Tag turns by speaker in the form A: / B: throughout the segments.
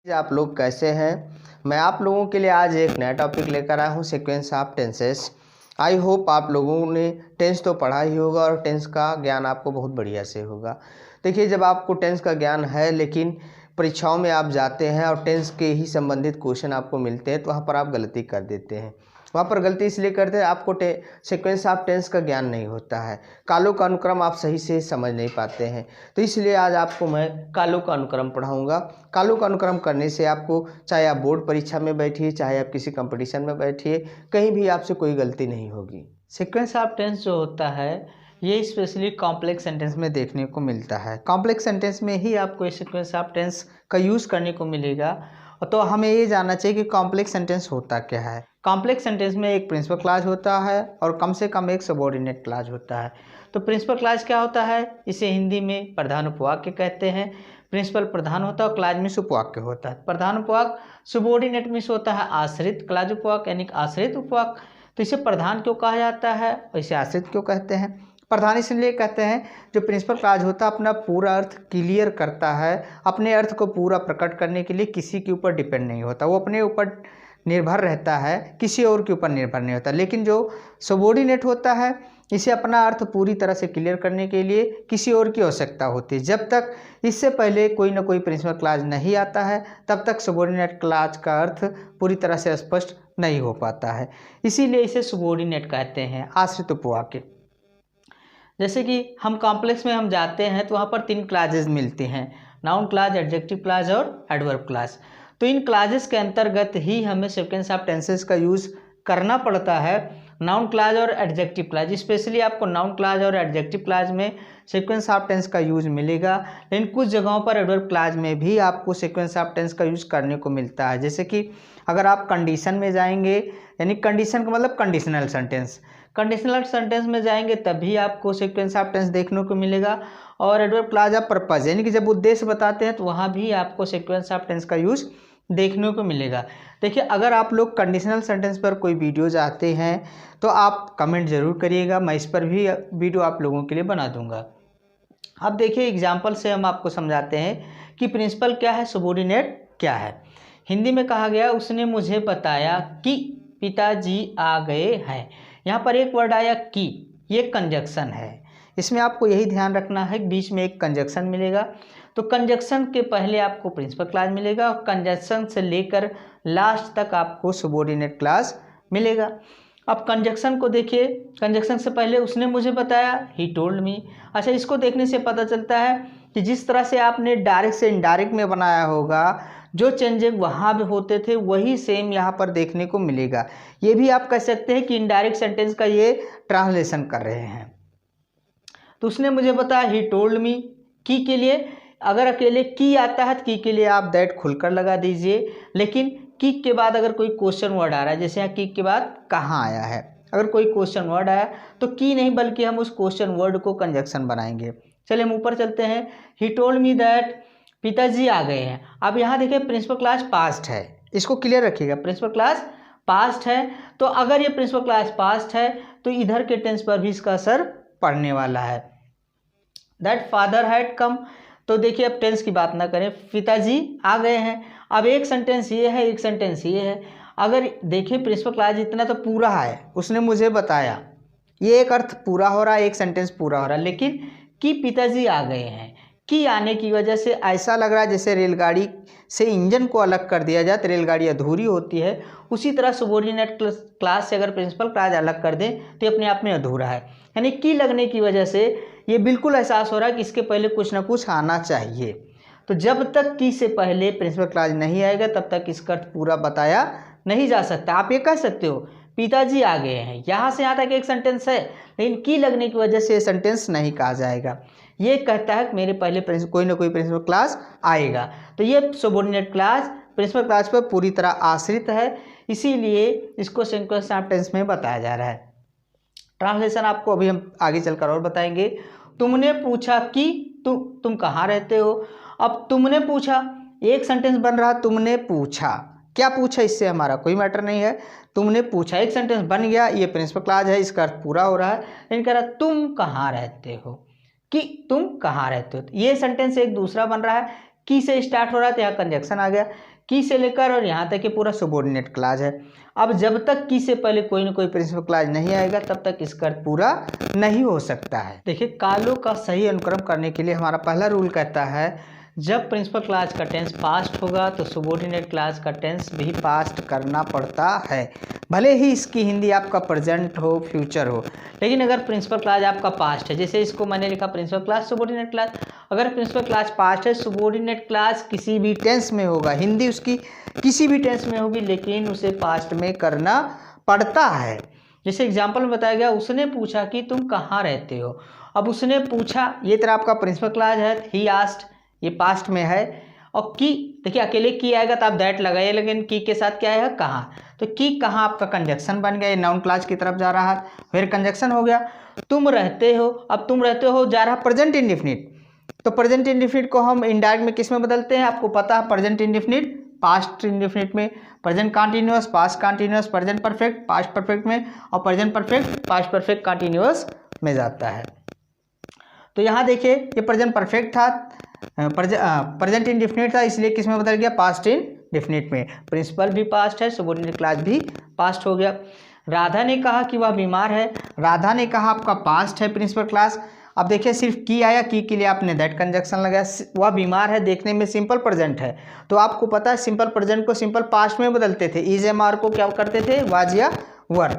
A: आप लोग कैसे हैं। मैं आप लोगों के लिए आज एक नया टॉपिक लेकर आया हूँ, sequence of tenses. I hope आप लोगों ने टेंस तो पढ़ा ही होगा और टेंस का ज्ञान आपको बहुत बढ़िया से होगा। देखिए, जब आपको टेंस का ज्ञान है लेकिन परीक्षाओं में आप जाते हैं और टेंस के ही संबंधित क्वेश्चन आपको मिलते हैं तो वहाँ पर आप गलती कर देते हैं। वहाँ पर गलती इसलिए करते हैं आपको सीक्वेंस ऑफ टेंस का ज्ञान नहीं होता है, कालों का अनुक्रम आप सही से समझ नहीं पाते हैं। तो इसलिए आज आपको मैं कालों का अनुक्रम पढ़ाऊँगा। कालों का अनुक्रम करने से आपको, चाहे आप बोर्ड परीक्षा में बैठिए, चाहे आप किसी कंपटीशन में बैठिए, कहीं भी आपसे कोई गलती नहीं होगी।
B: सीक्वेंस ऑफ टेंस जो होता है ये स्पेशली कॉम्प्लेक्स सेंटेंस में देखने को मिलता है। कॉम्प्लेक्स सेंटेंस में ही आपको सीक्वेंस ऑफ टेंस का यूज़ करने को मिलेगा। तो हमें ये जानना चाहिए कि कॉम्प्लेक्स सेंटेंस होता क्या है। कॉम्प्लेक्स सेंटेंस में एक प्रिंसिपल क्लॉज होता है और कम से कम एक सबऑर्डिनेट क्लॉज होता है। तो प्रिंसिपल क्लॉज क्या होता है, इसे हिंदी में प्रधान उपवाक्य कहते हैं। प्रिंसिपल प्रधान होता है और क्लॉज मीन्स उपवाक्य होता है। प्रधान उपवाक्य, सबऑर्डिनेट मीन्स होता है आश्रित, क्लॉज उपवाक्य यानी आश्रित उपवाक्य। तो इसे प्रधान क्यों कहा जाता है और इसे आश्रित क्यों कहते हैं। प्रधान इसलिए कहते हैं जो प्रिंसिपल क्लॉज होता है अपना पूरा अर्थ क्लियर करता है, अपने अर्थ को पूरा प्रकट करने के लिए किसी के ऊपर डिपेंड नहीं होता, वो अपने ऊपर निर्भर रहता है, किसी और के ऊपर निर्भर नहीं होता। लेकिन जो सबऑर्डिनेट होता है इसे अपना अर्थ पूरी तरह से क्लियर करने के लिए किसी और की आवश्यकता होती है। जब तक इससे पहले कोई ना कोई प्रिंसिपल क्लॉज नहीं आता है तब तक सबऑर्डिनेट क्लॉज का अर्थ पूरी तरह से स्पष्ट नहीं हो पाता है, इसीलिए इसे सबऑर्डिनेट कहते हैं, आश्रित उपवाक्य। जैसे कि हम कॉम्प्लेक्स में हम जाते हैं तो वहाँ पर 3 क्लॉजेज मिलते हैं, नाउन क्लॉज, एडजेक्टिव क्लॉज और एडवर्ब क्लॉज। तो इन क्लॉजेस के अंतर्गत ही हमें सीक्वेंस ऑफ टेंसेस का यूज़ करना पड़ता है, नाउन क्लॉज और एडजेक्टिव क्लॉज। स्पेशली आपको नाउन क्लॉज और एडजेक्टिव क्लॉज में सीक्वेंस ऑफ टेंस का यूज़ मिलेगा, लेकिन कुछ जगहों पर एडवर्ब क्लॉज में भी आपको सीक्वेंस ऑफ टेंस का यूज़ करने को मिलता है। जैसे कि अगर आप कंडीशन में जाएंगे, यानी कंडीशन का मतलब कंडीशनल सेंटेंस, कंडीशनल सेंटेंस में जाएंगे तभी आपको सीक्वेंस ऑफ टेंस देखने को मिलेगा। और एडवर्ब क्लॉज ऑफ पर्पज यानी कि जब उद्देश्य बताते हैं तो वहाँ भी आपको सीक्वेंस ऑफ टेंस का यूज़ देखने को मिलेगा। देखिए, अगर आप लोग कंडीशनल सेंटेंस पर कोई वीडियो चाहते हैं तो आप कमेंट ज़रूर करिएगा, मैं इस पर भी वीडियो आप लोगों के लिए बना दूंगा। अब देखिए, एग्जाम्पल से हम आपको समझाते हैं कि प्रिंसिपल क्या है, सबऑर्डिनेट क्या है। हिंदी में कहा गया, उसने मुझे बताया कि पिताजी आ गए हैं। यहाँ पर एक वर्ड आया कि, ये कंजक्शन है। इसमें आपको यही ध्यान रखना है, बीच में एक कंजक्शन मिलेगा। तो कंजक्शन के पहले आपको प्रिंसिपल क्लॉज मिलेगा और कंजक्शन से लेकर लास्ट तक आपको सबऑर्डिनेट क्लॉज मिलेगा। अब कंजक्शन को देखिए, कंजक्शन से पहले उसने मुझे बताया, ही टोल्ड मी। अच्छा, इसको देखने से पता चलता है कि जिस तरह से आपने डायरेक्ट से इनडायरेक्ट में बनाया होगा, जो चेंजेस वहाँ भी होते थे वही सेम यहाँ पर देखने को मिलेगा। ये भी आप कह सकते हैं कि इनडायरेक्ट सेंटेंस का ये ट्रांसलेशन कर रहे हैं। तो उसने मुझे बताया, ही टोल्ड मी, की के लिए अगर अकेले की आता है तो की के लिए आप दैट खुलकर लगा दीजिए, लेकिन की के बाद अगर कोई क्वेश्चन वर्ड आ रहा है, जैसे यहाँ की के बाद कहाँ आया है, अगर कोई क्वेश्चन वर्ड आया तो की नहीं बल्कि हम उस क्वेश्चन वर्ड को कंजक्शन बनाएंगे। चलिए हम ऊपर चलते हैं। ही टोल्ड मी दैट, पिताजी आ गए हैं। अब यहाँ देखिए प्रिंसिपल क्लॉज पास्ट है, इसको क्लियर रखिएगा, प्रिंसिपल क्लॉज पास्ट है। तो अगर ये प्रिंसिपल क्लॉज पास्ट है तो इधर के टेंस पर भी इसका असर पड़ने वाला है। दैट फादर हैड कम, तो देखिए अब टेंस की बात ना करें, पिताजी आ गए हैं। अब एक सेंटेंस ये है, एक सेंटेंस ये है। अगर देखिए प्रिंसिपल क्लॉज इतना तो पूरा है, उसने मुझे बताया, ये एक अर्थ पूरा हो रहा है, एक सेंटेंस पूरा हो रहा है। लेकिन कि पिताजी आ गए हैं, कि आने की वजह से ऐसा लग रहा है जैसे रेलगाड़ी से इंजन को अलग कर दिया जाए तो रेलगाड़ी अधूरी होती है। उसी तरह सबऑर्डिनेट क्लॉज से अगर प्रिंसिपल क्लॉज अलग कर दें तो ये अपने आप में अधूरा है। यानी की लगने की वजह से ये बिल्कुल एहसास हो रहा है कि इसके पहले कुछ ना कुछ आना चाहिए। तो जब तक की से पहले प्रिंसिपल क्लॉज नहीं आएगा तब तक इसका अर्थ पूरा बताया नहीं जा सकता। आप ये कह सकते हो पिताजी आ गए हैं, यहाँ से यहाँ तक एक सेंटेंस है, लेकिन की लगने की वजह से ये सेंटेंस नहीं कहा जाएगा। ये कहता है कि मेरे पहले कोई ना कोई प्रिंसिपल क्लॉज आएगा। तो ये सबऑर्डिनेट क्लॉज प्रिंसिपल क्लॉज पर पूरी तरह आश्रित है, इसीलिए इसको सीक्वेंस ऑफ टेंस में बताया जा रहा है। ट्रांसलेशन आपको अभी हम आगे चलकर और बताएंगे। तुमने पूछा कि तुम कहाँ रहते हो। अब तुमने पूछा, एक सेंटेंस बन रहा, तुमने पूछा, क्या पूछा इससे हमारा कोई मैटर नहीं है। तुमने पूछा, एक सेंटेंस बन गया, ये प्रिंसिपल क्लॉज है, इसका अर्थ पूरा हो रहा है। लेकिन कह रहा तुम कहाँ रहते हो, कि तुम कहाँ रहते हो, ये सेंटेंस एक दूसरा बन रहा है, की से स्टार्ट हो रहा है तो यहाँ कंजक्शन आ गया, की से लेकर और यहाँ तक ये पूरा सबॉर्डिनेट क्लॉज है। अब जब तक की से पहले कोई ना कोई प्रिंसिपल क्लॉज नहीं आएगा तब तक इसका अर्थ पूरा नहीं हो सकता है। देखिए, कालों का सही अनुक्रम करने के लिए हमारा पहला रूल कहता है जब प्रिंसिपल क्लॉज का टेंस पास्ट होगा तो सबॉर्डिनेट क्लॉज का टेंस भी पास्ट करना पड़ता है, भले ही इसकी हिंदी आपका प्रेजेंट हो फ्यूचर हो। लेकिन अगर प्रिंसिपल क्लॉज आपका पास्ट है, जैसे इसको मैंने लिखा प्रिंसिपल क्लॉज सबॉर्डिनेट क्लॉज, अगर प्रिंसिपल क्लॉज पास्ट है सबॉर्डिनेट क्लॉज किसी भी टेंस में होगा, हिंदी उसकी किसी भी टेंस में होगी, लेकिन उसे पास्ट में करना पड़ता है। जैसे एग्जाम्पल में बताया गया, उसने पूछा कि तुम कहाँ रहते हो। अब उसने पूछा, ये तरह आपका प्रिंसिपल क्लॉज है, ही आस्क्ड, ये पास्ट में है। और की, देखिए अकेले की आएगा तो आप दैट लगाइए, लेकिन की के साथ क्या आएगा, कहाँ, तो की कहाँ आपका कंजक्शन बन गया, ये नाउन क्लॉज की तरफ जा रहा है, फिर कंजक्शन हो गया। तुम रहते हो, अब तुम रहते हो जा रहा प्रेजेंट इंडेफिनिट, तो प्रेजेंट इंडेफिनिट को हम इनडायरेक्ट में किस में बदलते हैं, आपको पता है, प्रेजेंट इंडेफिनिट पास्ट इंडेफिनिट में, present continuous past continuous, present perfect past perfect में, और present perfect past perfect continuous में जाता है। तो यहाँ देखिए ये प्रेजेंट परफेक्ट था, प्रेजेंट इंडेफिनिट था, इसलिए किस में बदल गया, पास्ट इंडेफिनिट में। प्रिंसिपल भी पास्ट है, सबॉर्डिनेट क्लॉज भी पास्ट हो गया। राधा ने कहा कि वह बीमार है, राधा ने कहा आपका पास्ट है प्रिंसिपल क्लॉज। अब देखिए सिर्फ की आया, की के लिए आपने दैट कंजक्शन लगाया। वह बीमार है देखने में सिंपल प्रेजेंट है, तो आपको पता है सिंपल प्रेजेंट को सिंपल पास्ट में बदलते थे, इज एम आर को क्या करते थे, वाज या वर,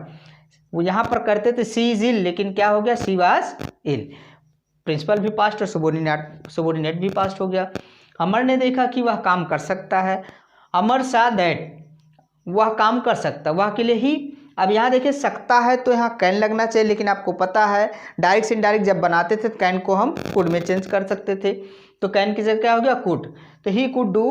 B: वो यहाँ पर करते थे सी इज इल, लेकिन क्या हो गया, सी वाज इल। प्रिंसिपल भी पास्ट और सबॉर्डिनेट भी पास्ट हो गया। अमर ने देखा कि वह काम कर सकता है, अमर सा दैट, वह काम कर सकता, वह के लिए ही। अब यहाँ देखिए सकता है तो यहाँ कैन लगना चाहिए, लेकिन आपको पता है डायरेक्ट से इनडायरेक्ट जब बनाते थे कैन को हम कुड में चेंज कर सकते थे, तो कैन की जगह क्या हो गया, कुड, तो ही कुड डू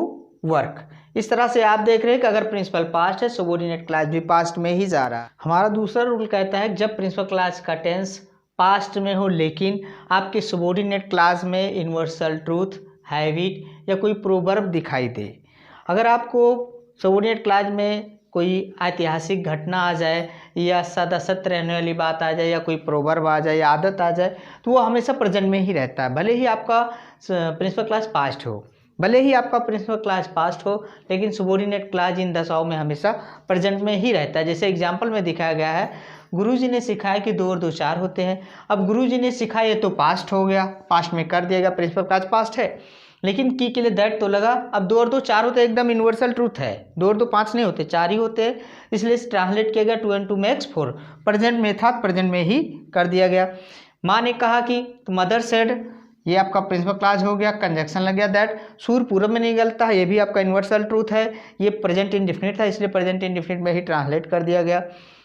B: वर्क। इस तरह से आप देख रहे हैं कि अगर प्रिंसिपल पास्ट है सबॉर्डिनेट क्लॉज भी पास्ट में ही जा रहा है। हमारा दूसरा रूल कहता है जब प्रिंसिपल क्लॉज का टेंस पास्ट में हो लेकिन आपके सबॉर्डिनेट क्लॉज में यूनिवर्सल ट्रूथ, हैबिट या कोई प्रोवर्ब दिखाई दे। अगर आपको सबॉर्डिनेट क्लॉज में कोई ऐतिहासिक घटना आ जाए या सदा सत्य रहने वाली बात आ जाए या कोई प्रोवर्ब आ जाए या आदत आ जाए, तो वो हमेशा प्रेजेंट में ही रहता है, भले ही आपका प्रिंसिपल क्लॉज पास्ट हो, भले ही आपका प्रिंसिपल क्लॉज पास्ट हो, लेकिन सबॉर्डिनेट क्लॉज इन दशाओं में हमेशा प्रेजेंट में ही रहता है। जैसे एग्जाम्पल में दिखाया गया है, गुरुजी ने सिखाया कि 2 और 2 4 होते हैं। अब गुरुजी ने सिखाया तो पास्ट हो गया, पास्ट में कर दिया गया, प्रिंसिपल क्लॉज पास्ट है, लेकिन की के लिए दैट तो लगा। अब 2 और 2 4 होते, एकदम यूनिवर्सल ट्रूथ है, 2 और 2 5 नहीं होते, 4 ही होते हैं, इसलिए ट्रांसलेट किया गया 2 and 2 makes 4, प्रेजेंट में था, प्रेजेंट में ही कर दिया गया। माँ ने कहा कि मदर सेड, ये आपका प्रिंसिपल क्लॉज हो गया, कंजक्शन लग गया दैट। सूर पूर्व में नहीं गलता है, ये भी आपका यूनिवर्सल ट्रूथ है, ये प्रेजेंट इंडेफिनिट था, इसलिए प्रेजेंट इंडेफिनिट में ही ट्रांसलेट कर दिया गया।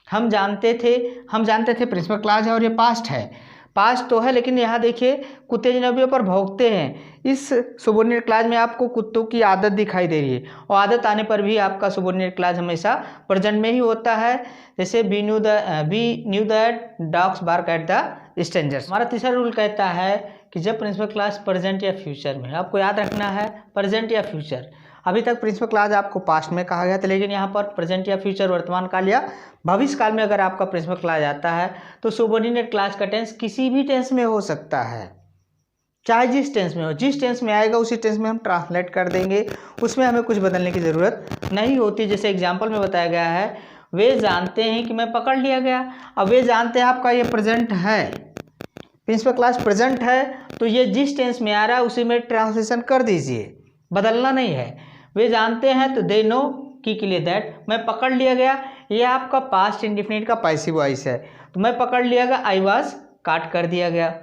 B: हम जानते थे प्रिंसिपल क्लॉज है और ये पास्ट है, पास्ट तो है, लेकिन यहाँ देखिए कुत्ते जनाबियों पर भौंकते हैं, इस सबॉर्डिनेट क्लॉज में आपको कुत्तों की आदत दिखाई दे रही है, और आदत आने पर भी आपका सबॉर्डिनेट क्लॉज हमेशा प्रेजेंट में ही होता है। जैसे we knew that dogs bark at the strangers. हमारा तीसरा रूल कहता है कि जब प्रिंसिपल क्लॉज प्रेजेंट या फ्यूचर में, आपको याद रखना है प्रेजेंट या फ्यूचर। अभी तक प्रिंसिपल क्लॉज आपको पास्ट में कहा गया था, लेकिन यहाँ पर प्रेजेंट या फ्यूचर वर्तमान काल या भविष्य काल में अगर आपका प्रिंसिपल क्लॉज आता है तो सबॉर्डिनेट क्लॉज का टेंस किसी भी टेंस में हो सकता है, चाहे जिस टेंस में हो, जिस टेंस में आएगा उसी टेंस में हम ट्रांसलेट कर देंगे, उसमें हमें कुछ बदलने की ज़रूरत नहीं होती। जैसे एग्जाम्पल में बताया गया है, वे जानते हैं कि मैं पकड़ लिया गया। अब वे जानते हैं आपका ये प्रेजेंट है, प्रिंसिपल क्लॉज प्रेजेंट है, तो ये जिस टेंस में आ रहा है उसी में ट्रांसलेशन कर दीजिए, बदलना नहीं है। वे जानते हैं तो दे नो, की के लिए दैट, मैं पकड़ लिया गया, ये आपका पास्ट इंडेफिनिट का पैसिव वॉइस है, तो मैं पकड़ लिया गया, आई वाज काट कर दिया गया।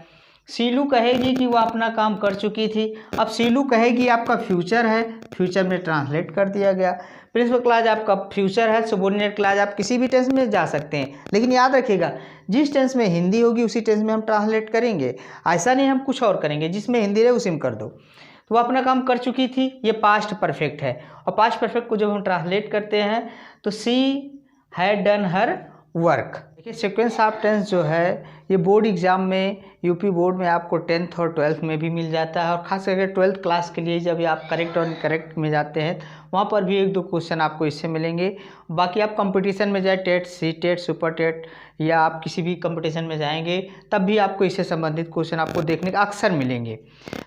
B: सीलू कहेगी कि वह अपना काम कर चुकी थी। अब सीलू कहेगी आपका फ्यूचर है, फ्यूचर में ट्रांसलेट कर दिया गया। प्रिंसिपल क्लॉज आपका फ्यूचर है, सबॉर्डिनेट क्लॉज आप किसी भी टेंस में जा सकते हैं, लेकिन याद रखिएगा जिस टेंस में हिंदी होगी उसी टेंस में हम ट्रांसलेट करेंगे, ऐसा नहीं हम कुछ और करेंगे, जिसमें हिंदी रहे उसी में कर दो। तो वो अपना काम कर चुकी थी, ये पास्ट परफेक्ट है, और पास्ट परफेक्ट को जब हम ट्रांसलेट करते हैं तो she had done her work. देखिए सीक्वेंस ऑफ टेंस जो है ये बोर्ड एग्जाम में, यूपी बोर्ड में आपको 10th और 12th में भी मिल जाता है, और खास करके 12th क्लास के लिए जब आप करेक्ट और इनकरेक्ट में जाते हैं वहाँ पर भी 1-2 क्वेश्चन आपको इससे मिलेंगे। बाकी आप कंपटीशन में जाए, TET, C TET, super TET, या आप किसी भी कंपटीशन में जाएंगे तब भी आपको इससे संबंधित क्वेश्चन आपको देखने का अक्सर मिलेंगे।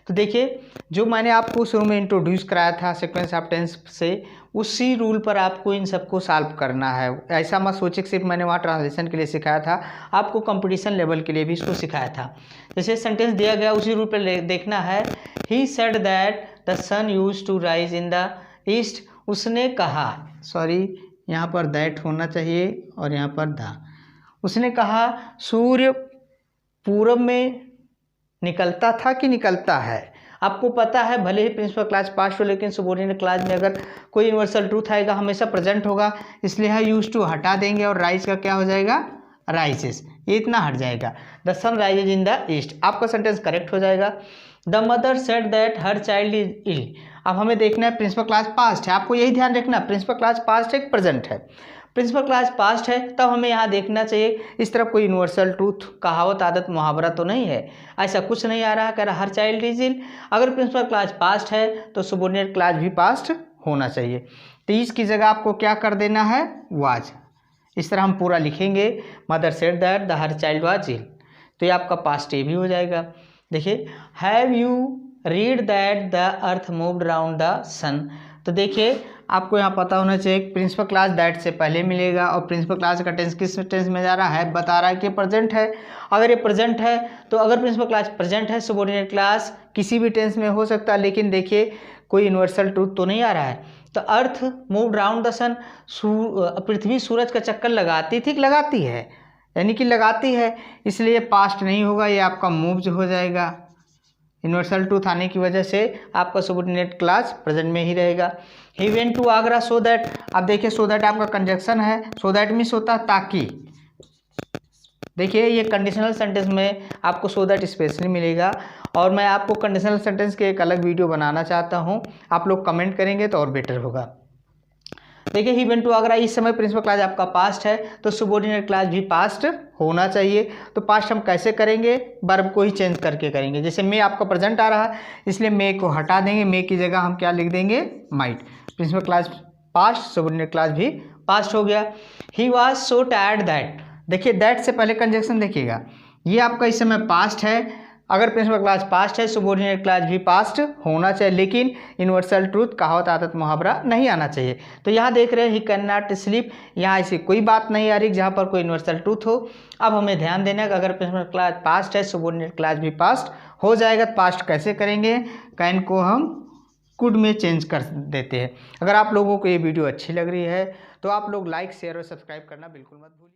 B: तो देखिए जो मैंने आपको शुरू में इंट्रोड्यूस कराया था सीक्वेंस ऑफ टेंस से, उसी रूल पर आपको इन सबको सॉल्व करना है। ऐसा मत सोचिए कि सिर्फ मैंने वहाँ ट्रांसलेशन के लिए सिखाया था, आपको कंपटीशन लेवल के लिए भी इसको सिखाया था। जैसे सेंटेंस दिया गया उसी रूल पर देखना है। He said that the sun used to rise in the east. उसने कहा, सॉरी यहाँ पर दैट होना चाहिए और यहाँ पर द। उसने कहा सूर्य पूरब में निकलता था कि निकलता है। आपको पता है भले ही प्रिंसिपल क्लास पास्ट हो, लेकिन सबऑर्डिनेट क्लास में अगर कोई यूनिवर्सल ट्रूथ आएगा हमेशा प्रेजेंट होगा, इसलिए है यूज टू हटा देंगे और राइज का क्या हो जाएगा, राइजेस। ये इतना हट जाएगा। The sun rises in the east, आपका सेंटेंस करेक्ट हो जाएगा। The mother said that her child is ill. अब हमें देखना है प्रिंसिपल क्लास पास्ट है, आपको यही ध्यान रखना प्रिंसिपल क्लास पास्ट है, प्रेजेंट है। प्रिंसिपल क्लास पास्ट है तब हमें यहाँ देखना चाहिए इस तरफ कोई यूनिवर्सल ट्रूथ, कहावत, आदत, मुहावरा तो नहीं है, ऐसा कुछ नहीं आ रहा। कह रहा हर चाइल्ड इज इल। अगर प्रिंसिपल क्लास पास्ट है तो सबऑर्डिनेट क्लास भी पास्ट होना चाहिए। तो इसकी जगह आपको क्या कर देना है, वाज। इस तरह हम पूरा लिखेंगे, mother said that the her child was ill, तो ये आपका पास्ट ए भी हो जाएगा। देखिए have you read that the earth moved around the sun. तो देखिए आपको यहाँ पता होना चाहिए प्रिंसिपल क्लास दैट से पहले मिलेगा, और प्रिंसिपल क्लास का टेंस किस टेंस में जा रहा है, बता रहा है कि प्रेजेंट है। अगर ये प्रेजेंट है तो अगर प्रिंसिपल क्लास प्रेजेंट है, सबऑर्डिनेट क्लास किसी भी टेंस में हो सकता है, लेकिन देखिए कोई यूनिवर्सल ट्रूथ तो नहीं आ रहा है। तो अर्थ मूव्ड अराउंड द सन, पृथ्वी सूरज का चक्कर लगाती थी, लगाती है, यानी कि लगाती है, इसलिए पास्ट नहीं होगा, ये आपका मूव्ड हो जाएगा। यूनिवर्सल ट्रूथ आने की वजह से आपका सबऑर्डिनेट क्लास प्रेजेंट में ही रहेगा। He went to Agra so that, अब देखिए सो दैट आपका कंजक्शन है, सो दैट मीन्स होता है ताकि। देखिए ये कंडीशनल सेंटेंस में आपको सो दैट स्पेशली मिलेगा, और मैं आपको कंडीशनल सेंटेंस के एक अलग वीडियो बनाना चाहता हूँ, आप लोग कमेंट करेंगे तो और बेटर होगा। देखिए ही वेंट टू आगरा, इस समय प्रिंसिपल क्लास आपका पास्ट है तो सबऑर्डिनेट क्लास भी पास्ट होना चाहिए। तो पास्ट हम कैसे करेंगे, वर्ब को ही चेंज करके करेंगे। जैसे मे आपका प्रेजेंट आ रहा है, इसलिए मे को हटा देंगे, मे की जगह हम क्या लिख देंगे, might. Principal clause past, subordinate clause भी पास्ट हो गया। He was so tired that, देखिए दैट से पहले कंजक्शन देखिएगा, ये आपका इस समय पास्ट है। अगर प्रिंसिपल क्लास पास्ट है सबऑर्डिनेट क्लास भी पास्ट होना चाहिए, लेकिन यूनिवर्सल ट्रूथ, कहावत, आदत, मुहावरा नहीं आना चाहिए। तो यहाँ देख रहे हैं ही कैन नॉट स्लीप, यहाँ ऐसी कोई बात नहीं आ रही जहाँ पर कोई यूनिवर्सल ट्रूथ हो। अब हमें ध्यान देना है कि अगर प्रिंसिपल क्लास पास्ट है सबऑर्डिनेट क्लास भी पास्ट हो जाएगा। पास्ट कैसे करेंगे, कैन को हम कुड में चेंज कर देते हैं। अगर आप लोगों को ये वीडियो अच्छी लग रही है तो आप लोग लाइक, शेयर और सब्सक्राइब करना बिल्कुल मत भूलिए।